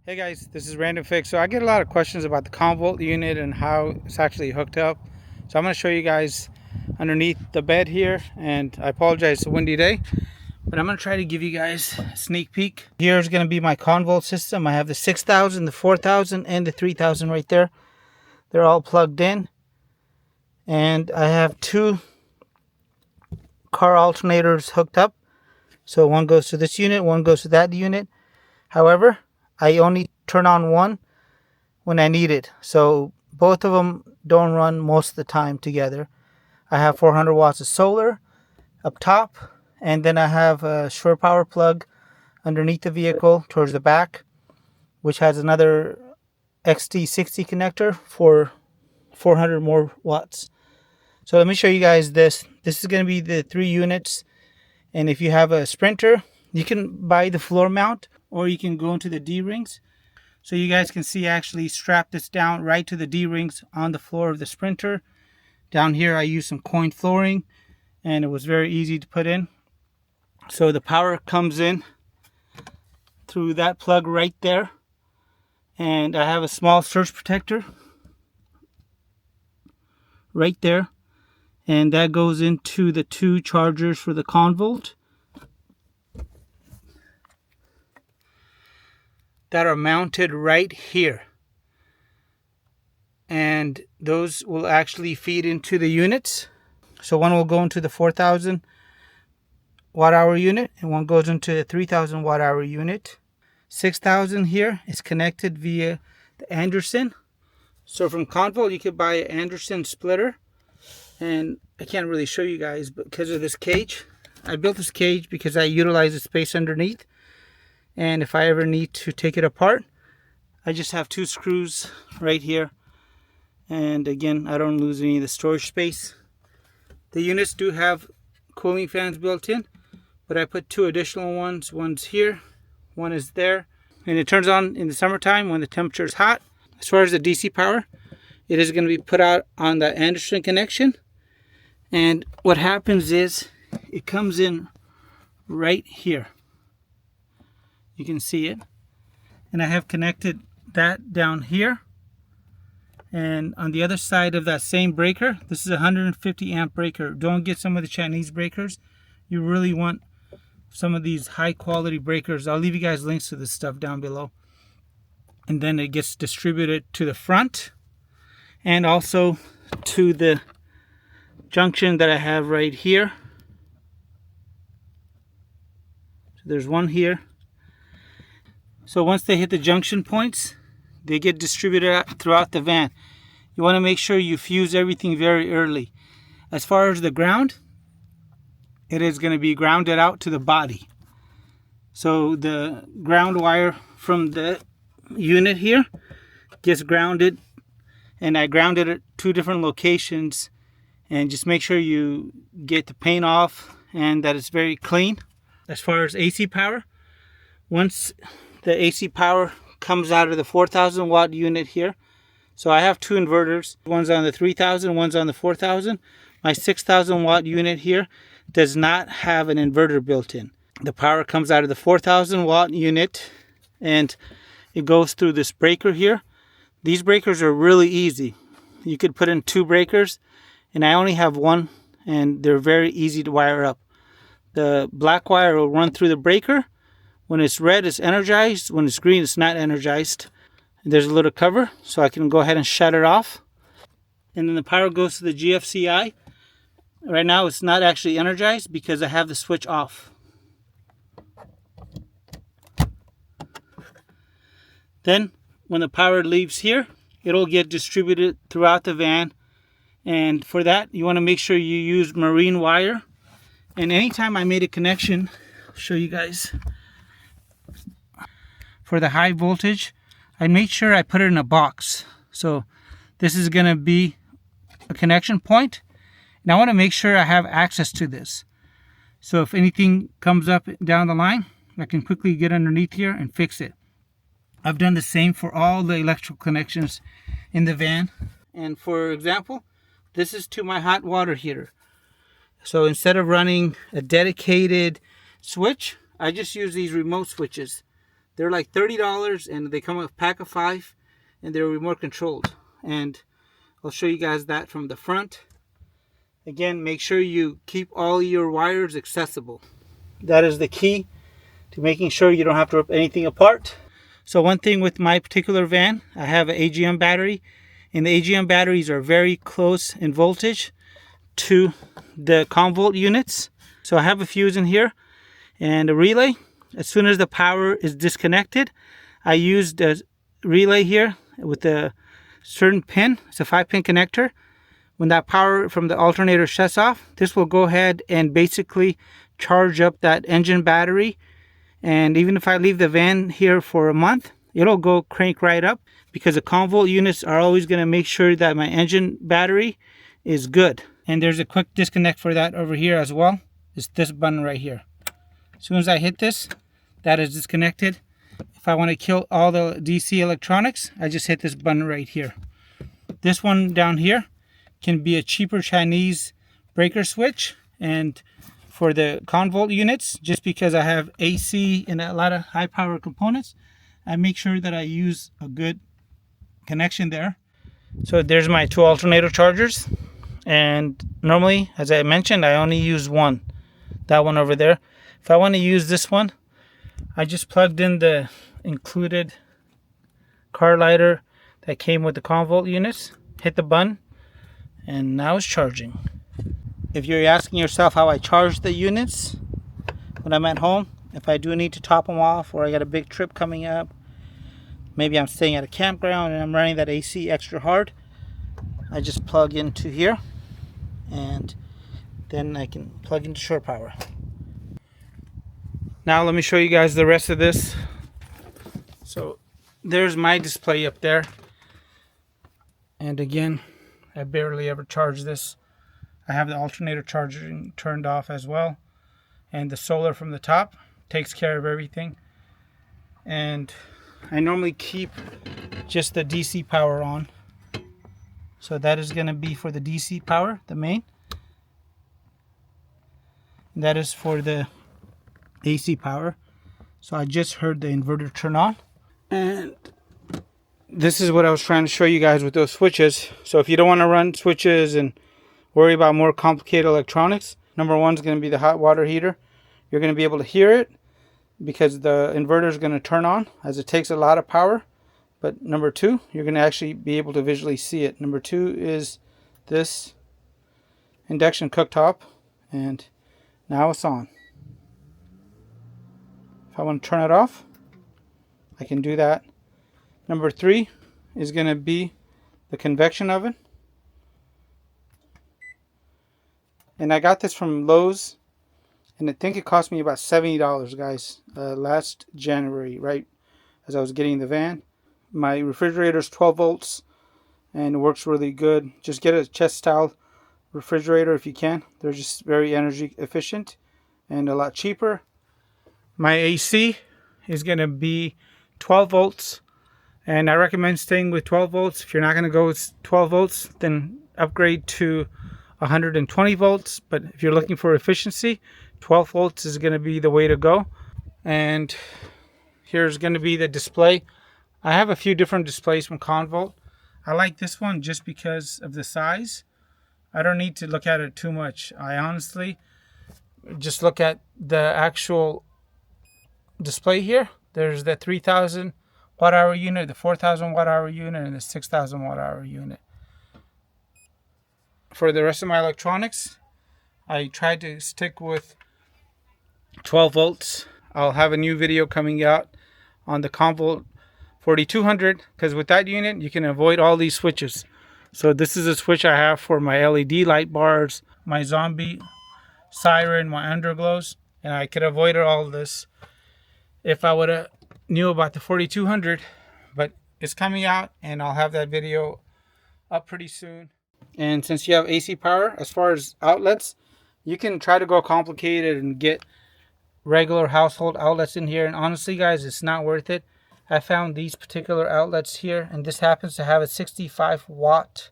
Hey guys, this is Random Fix. So I get a lot of questions about the Comvolt unit and how it's actually hooked up. So I'm going to show you guys underneath the bed here, and I apologize, it's a windy day, but I'm going to try to give you guys a sneak peek. Here's going to be my Comvolt system. I have the 6000, the 4000, and the 3000 right there. They're all plugged in, and I have two car alternators hooked up. So one goes to this unit, one goes to that unit. However, I only turn on one when I need it. So both of them don't run most of the time together. I have 400 watts of solar up top, and then I have a shore power plug underneath the vehicle towards the back, which has another XT60 connector for 400 more watts. So let me show you guys this. This is going to be the 3 units. And if you have a Sprinter, you can buy the floor mount, or you can go into the D-rings. So you guys can see I actually strap this down right to the D-rings on the floor of the Sprinter. Down here I used some coin flooring, and it was very easy to put in. So the power comes in through that plug right there. And I have a small surge protector right there. And that goes into the 2 chargers for the Comvolt that are mounted right here, and those will actually feed into the units. So one will go into the 4000 watt hour unit, and one goes into the 3000 watt hour unit. 6000 here is connected via the Anderson. So from Comvolt you could buy an Anderson splitter, and I can't really show you guys because of this cage. I built this cage because I utilize the space underneath. And if I ever need to take it apart, I just have 2 screws right here. And again, I don't lose any of the storage space. The units do have cooling fans built in, but I put 2 additional ones. One's here, one is there. And it turns on in the summertime when the temperature is hot. As far as the DC power, it is going to be put out on the Anderson connection. And what happens is it comes in right here. You can see it, and I have connected that down here, and on the other side of that same breaker, this is a 150 amp breaker. Don't get some of the Chinese breakers. You really want some of these high quality breakers. I'll leave you guys links to this stuff down below. And then it gets distributed to the front and also to the junction that I have right here. So there's one here. So once they hit the junction points, they get distributed throughout the van. You want to make sure you fuse everything very early. As far as the ground, it is going to be grounded out to the body. So the ground wire from the unit here gets grounded, and I grounded it 2 different locations. And just make sure you get the paint off and that it's very clean. As far as AC power, once the AC power comes out of the 4000 watt unit here. So I have 2 inverters. One's on the 3000, one's on the 4000. My 6000 watt unit here does not have an inverter built in. The power comes out of the 4000 watt unit, and it goes through this breaker here. These breakers are really easy. You could put in 2 breakers, and I only have 1, and they're very easy to wire up. The black wire will run through the breaker. When it's red, it's energized. When it's green, it's not energized. There's a little cover, so I can go ahead and shut it off. And then the power goes to the GFCI. Right now, it's not actually energized because I have the switch off. Then, when the power leaves here, it'll get distributed throughout the van. And for that, you want to make sure you use marine wire. And anytime I made a connection, I'll show you guys. For the high voltage, I made sure I put it in a box. So this is going to be a connection point, and I want to make sure I have access to this. So if anything comes up down the line, I can quickly get underneath here and fix it. I've done the same for all the electrical connections in the van. And for example, this is to my hot water heater. So instead of running a dedicated switch, I just use these remote switches. They're like $30 and they come with a pack of 5 and they're remote controlled. And I'll show you guys that from the front. Again, make sure you keep all your wires accessible. That is the key to making sure you don't have to rip anything apart. So one thing with my particular van, I have an AGM battery, and the AGM batteries are very close in voltage to the Comvolt units. So I have a fuse in here and a relay. As soon as the power is disconnected, I use the relay here with a certain pin. It's a 5-pin connector. When that power from the alternator shuts off, this will go ahead and basically charge up that engine battery. And even if I leave the van here for a month, it'll go crank right up, because the Comvolt units are always going to make sure that my engine battery is good. And there's a quick disconnect for that over here as well. It's this button right here. As soon as I hit this, that is disconnected. If I want to kill all the DC electronics, I just hit this button right here. This one down here can be a cheaper Chinese breaker switch. And for the Comvolt units, just because I have AC and a lot of high power components, I make sure that I use a good connection there. So there's my 2 alternator chargers. And normally, as I mentioned, I only use one. That one over there. If I want to use this one, I just plugged in the included car lighter that came with the Comvolt units. Hit the button, and now it's charging. If you're asking yourself how I charge the units when I'm at home, if I do need to top them off, or I got a big trip coming up, maybe I'm staying at a campground and I'm running that AC extra hard, I just plug into here, and then I can plug into shore power. Now let me show you guys the rest of this. So there's my display up there. And again, I barely ever charge this. I have the alternator charging turned off as well. And the solar from the top takes care of everything. And I normally keep just the DC power on. So that is going to be for the DC power, the main. And that is for the AC power. So I just heard the inverter turn on. And this is what I was trying to show you guys with those switches. So if you don't want to run switches and worry about more complicated electronics, number one is going to be the hot water heater. You're going to be able to hear it because the inverter is going to turn on, as it takes a lot of power. But number two, you're going to actually be able to visually see it. Number two is this induction cooktop, and now it's on. If I want to turn it off, I can do that. Number three is going to be the convection oven. And I got this from Lowe's, and I think it cost me about $70, guys, last January, right as I was getting the van. My refrigerator is 12 volts, and it works really good. Just get a chest style refrigerator if you can. They're just very energy efficient and a lot cheaper. My AC is going to be 12 volts. And I recommend staying with 12 volts. If you're not going to go with 12 volts, then upgrade to 120 volts. But if you're looking for efficiency, 12 volts is going to be the way to go. And here's going to be the display. I have a few different displays from Comvolt. I like this one just because of the size. I don't need to look at it too much. I honestly just look at the actual display here. There's the 3,000 watt-hour unit, the 4,000 watt-hour unit, and the 6,000 watt-hour unit. For the rest of my electronics, I tried to stick with 12 volts. I'll have a new video coming out on the Comvolt 4200, because with that unit you can avoid all these switches. So this is a switch I have for my LED light bars, my zombie siren, my underglows, and I could avoid all this if I would have knew about the 4200. But it's coming out, and I'll have that video up pretty soon. And since you have AC power, as far as outlets, you can try to go complicated and get regular household outlets in here, and honestly guys, it's not worth it. I found these particular outlets here, and this happens to have a 65 watt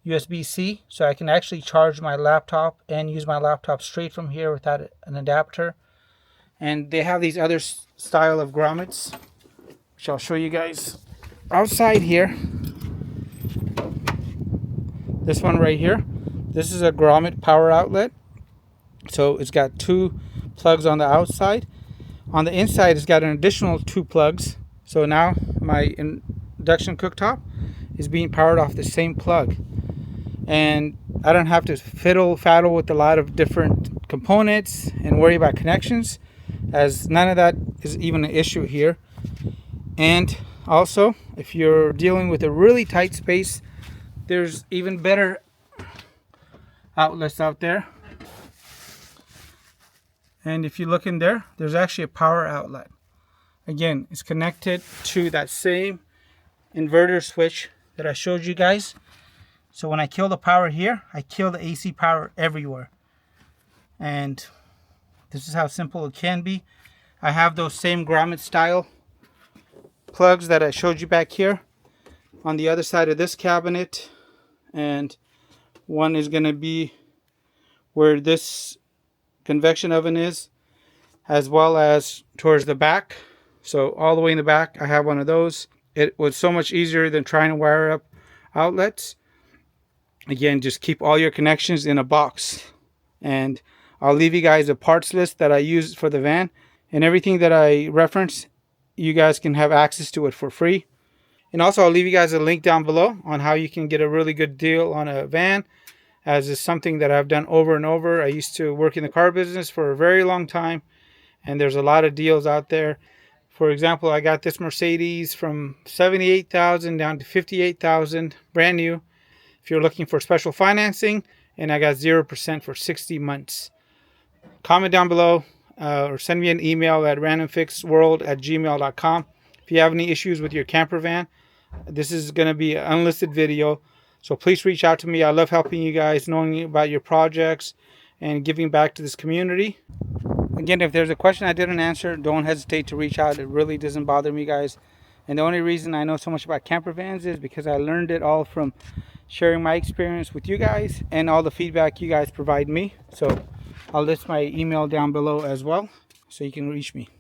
USB-C, so I can actually charge my laptop and use my laptop straight from here without an adapter. And they have these other style of grommets, which I'll show you guys outside here. This one right here, this is a grommet power outlet. So it's got 2 plugs on the outside. On the inside, it's got an additional 2 plugs. So now my induction cooktop is being powered off the same plug. And I don't have to faddle with a lot of different components and worry about connections, as none of that is even an issue here. And also, if you're dealing with a really tight space, there's even better outlets out there. And if you look in there, there's actually a power outlet. Again, it's connected to that same inverter switch that I showed you guys. So when I kill the power here, I kill the AC power everywhere. And this is how simple it can be. I have those same grommet style plugs that I showed you back here on the other side of this cabinet. And one is going to be where this convection oven is, as well as towards the back. So all the way in the back, I have one of those. It was so much easier than trying to wire up outlets. Again, just keep all your connections in a box. And I'll leave you guys a parts list that I use for the van. And everything that I reference, you guys can have access to it for free. And also, I'll leave you guys a link down below on how you can get a really good deal on a van, as is something that I've done over and over. I used to work in the car business for a very long time, and there's a lot of deals out there. For example, I got this Mercedes from $78,000 down to $58,000, brand new, if you're looking for special financing, and I got 0% for 60 months. Comment down below or send me an email at randomfixworld@gmail.com. If you have any issues with your camper van, this is going to be an unlisted video. So please reach out to me. I love helping you guys, knowing about your projects, and giving back to this community. Again, if there's a question I didn't answer, don't hesitate to reach out. It really doesn't bother me, guys. And the only reason I know so much about camper vans is because I learned it all from sharing my experience with you guys and all the feedback you guys provide me. So I'll list my email down below as well, so you can reach me.